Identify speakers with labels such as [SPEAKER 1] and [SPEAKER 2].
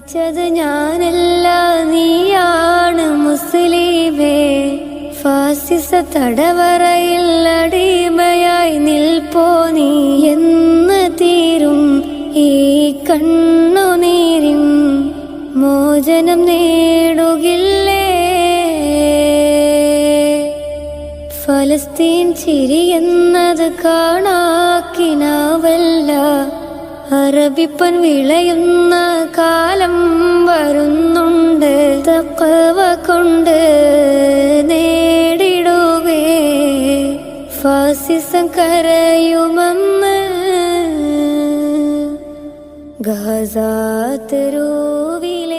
[SPEAKER 1] മരിച്ചത് ഞാനല്ല, നീയാണ് മുസ്ലിമേ. ഫാസിസ തടവറയിൽ അടിമയായി നിൽപ്പോ നീ. എന്ന് തീരും ഈ കണ്ണുനീരിൻ മോചനം നേടുകില്ലേ? ഫലസ്തീൻ ചിരിയെന്നത് കാണാക്കിനാവല്ല, അറബിപ്പൻ വിളയുന്ന കാലം വരുന്നുണ്ട്. തഖ്വ കൊണ്ട് നേടിടുകേ ഫാസിസം കരയുമെന്ന്. ഗാസ തെരുവിൽ